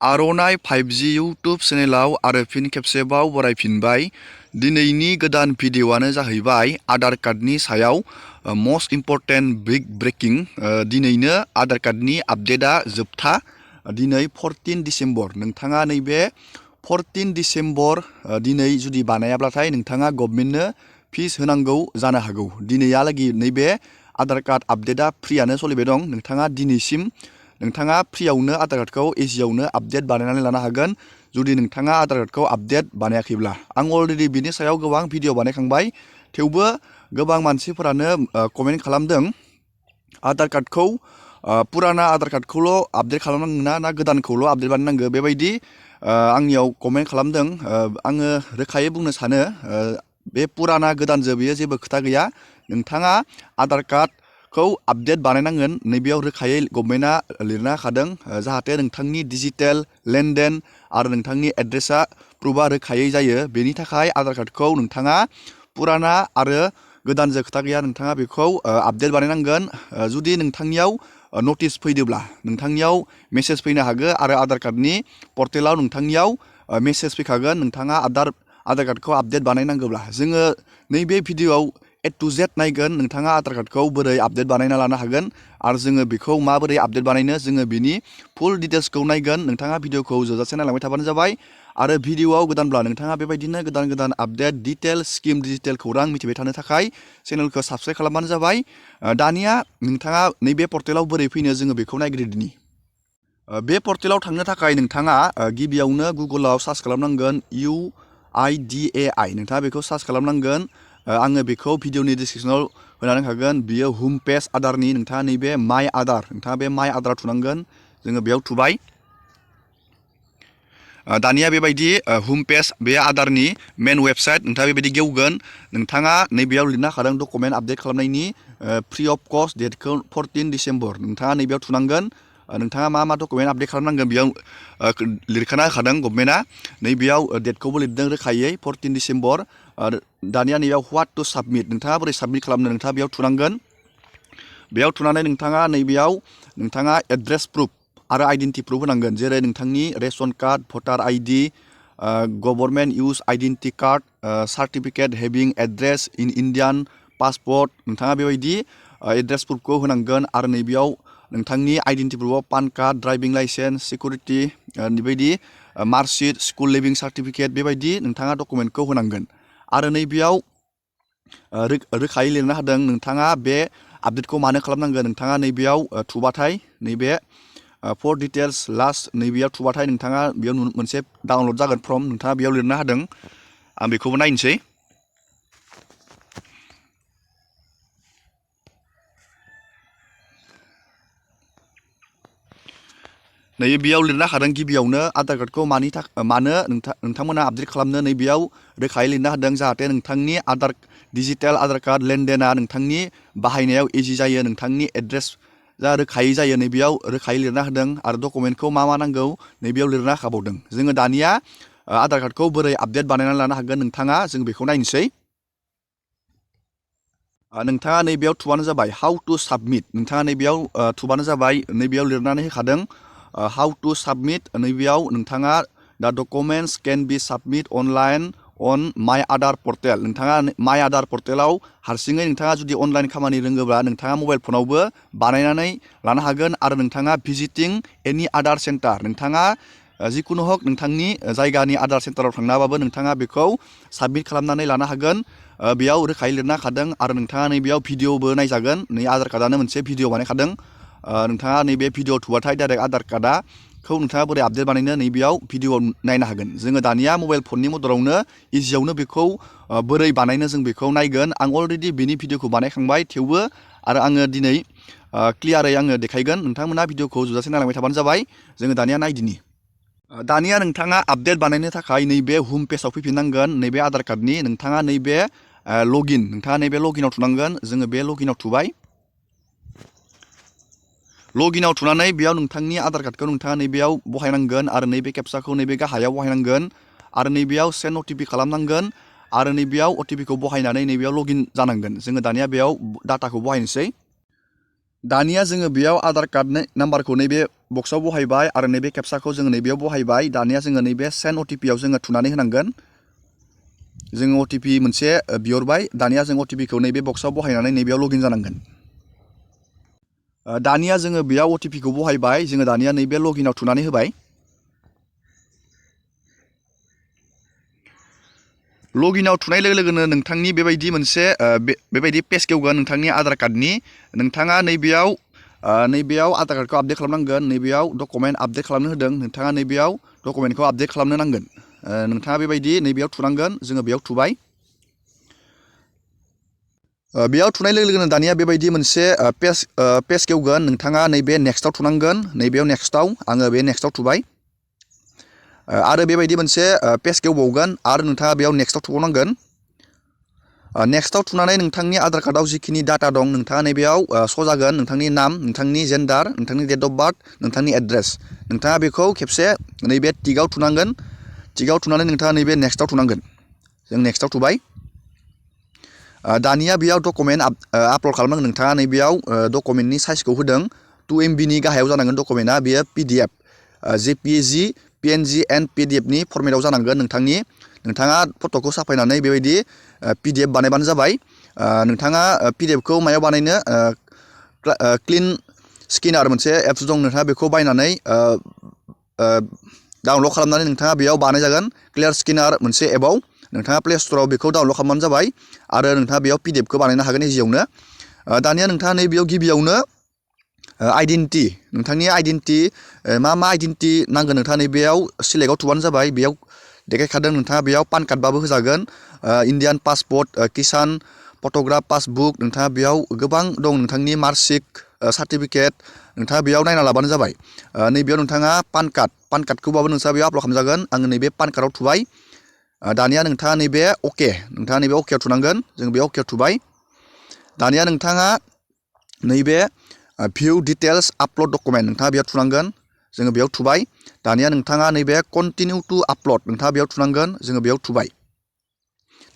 आर'नाइ 5G YouTube चेनेलाव आरो फिन खेबसेबाव बरायफिनबाय। दिनैनि गोदान भिडिअ'आनो जाहैबाय आधार कार्डनि सायाव मस्ट इम्परटेन्ट बिग ब्रेकिं। दिनैनो आधार कार्डनि आपडेटआ जोबथा। दिनै 14 डिसेम्बर। नोंथाङा नैबे 14 डिसेम्बर दिनै जुदि बानायाब्लाथाय नोंथाङा गभर्नमेन्टनो फिस होनांगौ जानो हागौ। दिनैहालागै नैबे आधार कार्ड आपडेटआ फ्रियानो सोलिबाय दं। नोंथाङा दिनैसिम नोंथाङा फ्रियावनो आधार कार्डखौ इजियावनो आपडेट बानायनानै लानो हागोन जुदि नोंथाङा आधार कार्डखौ आपडेट बानायाखैब्ला। आं अलरेडि बिनि सायाव गोबां भिडिअ बानायखांबाय, थेवबो गोबां मानसिफोरानो कमेन्ट खालामदों आधार कार्डखौ पुराना आधार कार्डखौल' आपडेट खालामनांगौ ना गोदानखौल' आपडेट बानायनांगौ बेबायदि आंनियाव कमेन्ट खालामदों। आङो रोखायै बुंनो सानो बे पुराना गोदानजों बेयो जेबो खोथा गैया। नोंथाङा आधार कार्डखौ आपडेट बानायनांगोन। नैबेयाव रोखायै गभर्नमेन्टआ लिरना होखादों जाहाथे नोंथांनि डिजिटेल लेनदेन आरो नोंथांनि एड्रेसा प्रुफआ रोखायै जायो। बेनि थाखाय आधार कार्डखौ नोंथाङा पुराना आरो गोदानजों खोथा गैया, नोंथाङा बेखौ आपडेट बानायनांगोन। जुदि नोंथांनियाव नटिस फैदोंब्ला नोंथांनियाव मेसेज फैनो हागौ आरो आधार कार्डनि पर्टेलाव नोंथांनियाव मेसेज फैखागोन नोंथाङा आधार कार्डखौ आपडेट बानायनांगौब्ला। जोङो नैबे भिडिअ'आव A to Z नायगोन नोंथाङा आधार कार्डखौ बोरै आपडेट बानायना लानो हागोन आरो जोङो बेखौ माबोरै आपडेट बानायनो जोङो बिनि फुल डिटेल्सखौ नायगोन। नोंथाङा भिडिअ'खौ जोबजासे नायलांबाय थाबानो जाबाय। आरो भिडिअ'आव गोदानब्ला नोंथाङा बेबायदिनो गोदान आपडेट डिटेल स्किम डिजिटेल खौरां मिथिबाय थानो थाखाय चेनेलखौ साबस्क्राइब खालामबानो जाबाय। दानिया नोंथाङा नैबे पर्टेलाव बोरै फैनो जोङो बेखौ नायग्रोदिनि। बे पर्टेलाव थांनो थाखाय नोंथाङा गिबियावनो गुगोलाव सार्च खालामनांगोन UIDAI। नोंथाङा बेखौ सार्च खालामनांगोन। आङो बेखौ भिडिअनि डिसक्रिपसनाव होनानै होखागोन। बियो हम पेज आधारनि। नोंथाङा नैबे माइ आधार, नोंथाङा बे माइ आधाराव थुनांगोन। जोङो बेयाव थुबाय। दानिया बेबायदि हम पेज बे आधारनि मेन वेबसाइट नोंथाङा बेबायदि गेवगोन। नोंथाङा नैबेयाव लिरना होखादों डकुमेन्ट आपडेट खालामनायनि फ्रि अफ कस्ट डेटखौ 14 डिसेम्बर। नोंथाङा नैबेयाव थुनांगोन। नोंथाङा मा डकुमेन्ट आपडेट खालामनांगोन बेयाव लिरखाना होखादों गभर्नमेन्टआ। नैबेयाव डेटखौबो लिरदों रोखायै 14 डिसेम्बर। दानिया नैबेयाव व्हाट टु साबमिट, नोंथाङा बोरै साबमिट खालामनो नोंथाङा बेयाव थुनांगोन। बेयाव थुनानै नोंथाङा नैबेयाव नोंथाङा एड्रेस प्रुफ आरो आइडेन्टि प्रुफ होनांगोन, जेरै नोंथांनि ration card, voter ID, government issue identity card, certificate having address in Indian passport, नोंथाङा बेबायदि एड्रेस प्रुफखौ होनांगोन। आरो नैबेयाव नोंथांनि आइडेन्टि प्रुफआव PAN card, driving licence, security बेबायदि मार्कशिट, स्कुल लिभिं सार्टिफिकेट बेबायदि नोंथाङा डकुमेन्टखौ होनांगोन। आरो नैबेयाव रोखायै लिरना होदों नोंथाङा बे आपडेटखौ मानो खालामनांगोन। नोंथाङा नैबेयाव थुबाथाय नैबे फर डिटेल्स लास्ट नैबेयाव थुबाथाय नोंथाङा बेयाव मोनसे डाउनलड जागोन फर्म, नोंथाङा बेयाव लिरना होदों। आं बेखौबो नायनोसै। नैबेयाव लिरना होदों गिबियावनो आधार कार्डखौ मानो नोंथांमोना आपडेट खालामनो नैबेयाव रोखायै लिरना होदों जाहाथे नोंथांनि डिजिटेल आधार कार्ड लेनदेना नोंथांनि बाहायनायाव इजि जायो, नोंथांनि एड्रेस जा रोखायै जायो। नैबेयाव रोखायै लिरना होदों आरो डकुमेन्टखौ मा नांगौ नैबेयाव लिरना होखाबावदों। जोङो दानिया आधार कार्डखौ बोरै आपडेट बानायनानै लानो हागोन नोंथाङा जों बेखौ नायनोसै। नोंथाङा नैबेयाव थुबानो जाबाय हाउ टु साबमिट, नोंथाङा नैबेयाव थुबानो जाबाय। नैबेयाव लिरनानै होखादों हाउ टु साबमिट। नैबेयाव नोंथाङा दा डकुमेन्टस केन बि साबमिट अनलाइन अन माइ आधार पर्टेल। नोंथाङा माइ आधार पर्टेलाव हारसिङै नोंथाङा जुदि अनलाइन खामानि रोङोब्ला नोंथाङा मबाइल फनावबो बानायनानै लानो हागोन। आरो नोंथाङा भिजिटिं एनि आधार सेन्टार, नोंथाङा जिखुनु हक नोंथांनि जायगानि आधार सेन्टाराव थांनाबाबो नोंथाङा बेखौ साबमिट खालामनानै लानो हागोन। बेयाव रोखायै लिरना होखादों। आरो नोंथाङा नैबेयाव भिडिअबो नायजागोन। नै आधार कार्डआनो मोनसे भिडिअ बानायखादों। नोंथाङा नैबे भिडिअ थुबाथाय डाइरेक्ट आधार कार्डखौ नोंथाङा बोरै आपडेट बानायनो नैबेयाव भिडिअ नायनो हागोन। जोङो दानिया मबाइल फननि मददावनो इजियावनो बेखौ बोरै बानायनो जों बेखौ नायगोन। आं अलरेडि बेनि भिडिअखौ बानायखांबाय, थेवबो आरो आङो दिनै क्लियारै आङो देखायगोन। नोंथांमोना भिडिअखौ जोबजासे नायलांबाय थाबानो जाबाय। जोङो दानिया नायदिनि। दानिया नोंथाङा आपडेट बानायनो थाखाय नैबे हम पेजाव फैफिननांगोन नैबे आधार कार्डनि। नोंथाङा नैबे लगइन, नोंथाङा नैबे लगइनाव थुनांगोन। जोङो बे लगइनाव थुबाय। लगइनाव थुनानै बेयाव नोंथांनि आधार कार्डखौ नोंथाङा नैबेयाव बहायनांगोन आरो नैबे केपसाखौ नैबे गाहायाव बहायनांगोन आरो नैबेयाव सेन्ड अटिपि खालामनांगोन आरो नैबेयाव अटिपिखौ बहायनानै नैबेयाव लगइन जानांगोन। जोङो दानिया बेयाव डाटाखौ बहायनोसै। दानिया जोङो बेयाव आधार कार्ड नाम्बारखौ नैबे बक्सआव बहायबाय आरो नैबे केप्साखौ जोङो नैबेयाव बहायबाय। दानिया जोङो नैबे सेन्ड अटिपि आव जोङो थुनानै होनांगोन। जोङो अटिपि मोनसे बिहरबाय। दानिया जों अटिपिखौ नैबे बक्सआव बहायनानै नैबेयाव लगिन जानांगोन। दानिया जोङो बेयाव अटिपिखौ बहायबाय। जोङो दानिया नैबे लगिनाव थुनानै होबाय। लगिनाव थुनाय लोगो लोगोनो नोंथांनि बेबायदि मोनसे बेबायदि पेज गेवगोन नोंथांनि आधार कार्डनि। नोंथाङा नैबेयाव आधार कार्डखौ आपडेट खालामनांगोन। नैबेयाव डकुमेन्ट आपडेट खालामनो होदों। नोंथाङा नैबेयाव डकुमेन्टखौ आपडेट खालामनो नांगोन। नोंथाङा बेबायदि नैबेयाव थुनांगोन। जोङो बेयाव थुबाय। बेयाव थुनाय लोगो लोगोनो दानिया बेबायदि मोनसे पेज गेवगोन। नोंथाङा नैबे नेक्स्टआव थुनांगोन। नैबेयाव नेक्स्टआव आङो बे नेक्स्टआव थुबाय। आरो बेबायदि मोनसे पेज गेवबावगोन आरो नोंथाङा बेयाव नेक्स्टआव थुबावनांगोन। नेक्स्टआव थुनानै नोंथांनि आधार कार्डआव जिखिनि डाटा दं नोंथाङा नैबेयाव श' जागोन। नोंथांनि नाम, नोंथांनि जेन्डार, नोंथांनि डेट अफ बार्थ, नोंथांनि एड्रेस। नोंथाङा बेखौ खेबसे नैबे टिकआव थुनांगोन। टिकआव थुनानै नोंथाङा नैबे नेक्स्टआव थुनांगोन। जों नेक्स्टआव थुबाय। दानिया बेयाव डकुमेन्ट आपल'ड खालामनांगोन। नोंथाङा नैबेयाव डकुमेन्टनि साइजखौ होदों 2 MB नि गाहायाव जानांगोन डकुमेन्टआ। बेयो PDF, JPG, PNG and PDF नि फर्मेटआव जानांगोन नोंथाङा फट'खौ साफायनानै बेबायदि PDF बानायबानो जाबाय। नोंथाङा PDFखौ मायाव बानायनो क्लिन स्केनार मोनसे एप्स दं। नोंथाङा बेखौ बायनानै डाउनलड खालामनानै नोंथाङा बेयाव बानायजागोन। क्लियार स्केनार मोनसे एपआव नोंथाङा प्ले स्ट'राव बेखौ डाउनलड खालामबानो जाबाय आरो नोंथाङा बेयाव PDFखौ बानायनो हागोन इजियावनो। दानिया नोंथाङा नैबेयाव गिबियावनो आइडेन्टिटि, नोंथांनि आइडेन्टिटि मा आइडेन्टिटि नांगोन नोंथाङा नैबेयाव सिलेक्टआव थुबानो जाबाय। बेयाव देखायखादों नोंथाङा बेयाव पान कार्डबाबो होजागोन। इण्डियान पासपर्ट, किसान, फट'ग्राफ, पासबुक, नोंथाङा बेयाव गोबां दं। नोंथांनि मार्कशिट, सार्टिफिकेट नोंथाङा बेयाव नायना लाबानो जाबाय। नैबेयाव नोंथाङा पान कार्डखौबाबो नोंथङा बेयाव आपल'ड खालामजागोन। आङो नैबे पान कार्डआव थुबाय। दानिया नोंथाङा नैबे अकेआव थुनांगोन। जों बे अकेआव थुबाय। दानिया नोंथाङा नैबे भिउ डिटेल्स आपल'ड डकुमेन्ट नोंथाङा बेयाव थुनांगोन। जोङो बेयाव थुबाय। दानिया नोंथाङा नैबे कन्टिनिउ टु आपल'ड नोंथाङा बेयाव थुनांगोन। जोङो बेयाव थुबाय।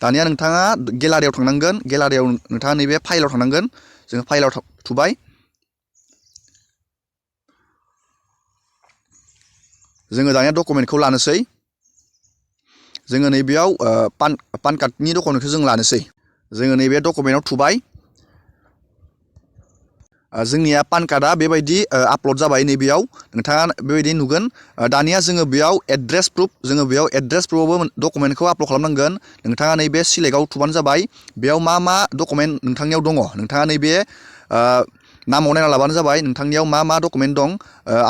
दानिया नोंथाङा गेलारियाव थांनांगोन। गेलारियाव नोंथाङा नैबे फाइलाव थांनांगोन। जोङो फाइलाव थुबाय। जोङो दानिया डकुमेन्टखौ लानोसै। जोङो नैबेयाव पान कार्डनि डकुमेन्टखौ जों लानोसै। जोङो नैबे डकुमेन्टआव थुबाय। जोंनिया पान कार्डआ बेबायदि आपल'ड जाबाय। नैबेयाव नोंथाङा बेबायदि नुगोन। दानिया जोङो बेयाव एड्रेस प्रुफ, एड्रेस प्रुफआवबो डकुमेन्टखौ आपल'ड खालामनांगोन। नोंथाङा नैबे सिलेक्टआव थुबानो जाबाय। बेयाव मा डकुमेन्ट नोंथांनियाव दङ नोंथाङा नैबे नामाव नायना लाबानो जाबाय नोंथांनियाव मा डकुमेन्ट दं।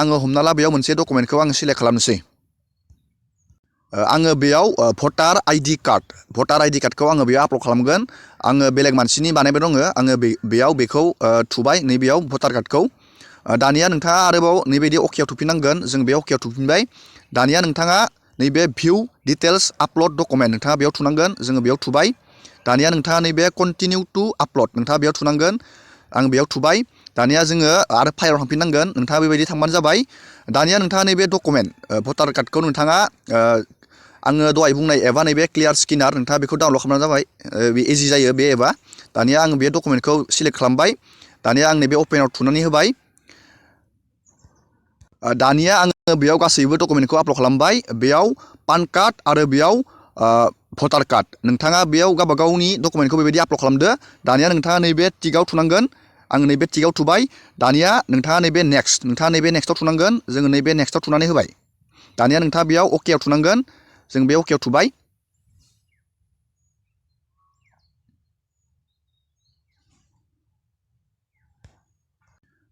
आङो हमना ला बेयाव मोनसे डकुमेन्टखौ आङो सिलेक्ट खालामनोसै। आङो बेयाव भटार आइडि कार्डखौ आङो बेयाव आपल'ड खालामगोन। आङो बेलेग मानसिनि बानायबाय दङ। आङो बेयाव बेखौ थुबाय नैबेयाव भटार कार्डखौ। दानिया नोंथाङा आरोबाव नैबायदि अकेआव थुफिननांगोन। जों बे अकेआव थुफिनबाय। दानिया नोंथाङा नैबे भिउ डिटेल्स आपल'ड डकुमेन्ट नोंथाङा बेयाव थुनांगोन। जोङो बेयाव थुबाय। दानिया नोंथाङा नैबे कन्टिनिउ टु आपल'ड नोंथाङा बेयाव थुनांगोन। आं बेयाव थुबाय। दानिया जोङो आरो फाइलाव थांफिननांगोन। नोंथाङा बेबायदि थांबानो जाबाय। दानिया नोंथाङा नैबे डकुमेन्ट भटार कार्डखौ नोंथाङा आङो दहाय बुंनाय एपआ नैबे क्लियार स्केनार नोंथाङा बेखौ डाउनलड खालामनानै जाबाय। बे इजि जायो बे एपआ। दानिया आं बे डकुमेन्टखौ सिलेक्ट खालामबाय। दानिया आं नैबे अपेनाव थुनानै होबाय। दानिया आङो बेयाव गासैबो डकुमेन्टखौ आपल'ड खालामबाय। बेयाव पान कार्ड आरो बेयाव भटार कार्ड नोंथाङा बेयाव गावबा गावनि डकुमेन्टखौ बेबायदि आपल'ड खालामदो। दानिया नोंथाङा नैबे टिकआव थुनांगोन। आं नैबे टिकआव थुबाय। दानिया नोंथाङा नैबे नेक्स्टआव थुनांगोन। जोङो नैबे नेक्स्टआव थुनानै होबाय। दानिया नोंथाङा बेयाव अकेआव थुनांगोन। जों बे अकेआव थुबाय।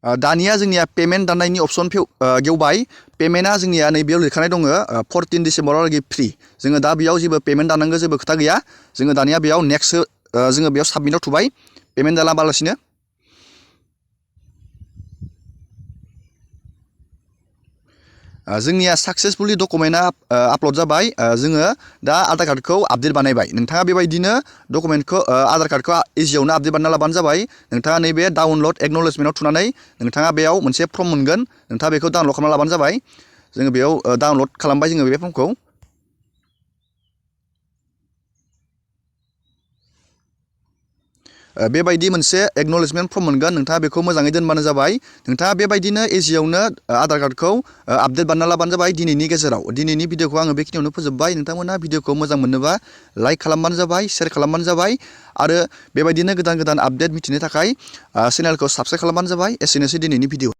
दानिया जोंनिया पेमेन्ट दाननायनि अपसन गेवबाय। पेमेन्टआ जोंनिया नैबेयाव लिरखानाय दङ 14 डिसेम्बरावलागै फ्रि। जोङो दा बेयाव जेबो पेमेन्ट दाननांगौ जेबो खोथा गैया। जोङो दानिया बेयाव जोङो बेयाव साबमिटआव थुबाय पेमेन्ट दानालासिनो। जोंनिया साक्सेसफुलि डकुमेन्टआ आपल'ड जाबाय। जोङो दा आधार कार्डखौ आपडेट बानायबाय। नोंथाङा बेबायदिनो डकुमेन्टखौ आधार कार्डखौ इजियावनो आपडेट बानायना लाबानो जाबाय। नोंथाङा नैबे डाउनलड एक्न'लेजमेन्टआव थुनानै नोंथाङा बेयाव मोनसे फर्म मोनगोन। नोंथाङा बेखौ डाउनलड खालामना लाबानो जाबाय। जोङो बेयाव डाउनलड खालामबाय जोङो बे फर्मखौ। बेबायदि मोनसे एक्न'लेजमेन्ट फर्म मोनगोन नोंथाङा बेखौ मोजाङै दोनबानो जाबाय नोंथाङा बेबायदिनो इजियावनो आधार कार्डखौ आपडेट बानायना लाबानो जाबाय दिनैनि गेजेराव दिनैनि भिडिअखौ आङो बेखिनियावनो फोजोबबाय नोंथांमोना भिडिअखौ मोजां मोनोबा लाइक खालामबानो जाबाय शेयार खालामबानो जाबाय आरो बेबायदिनो गोदान गोदान आपडेट मिथिनो थाखाय चेनेलखौ साबस्क्राइब खालामबानो जाबाय एसेनोसै दिनैनि भिडिअ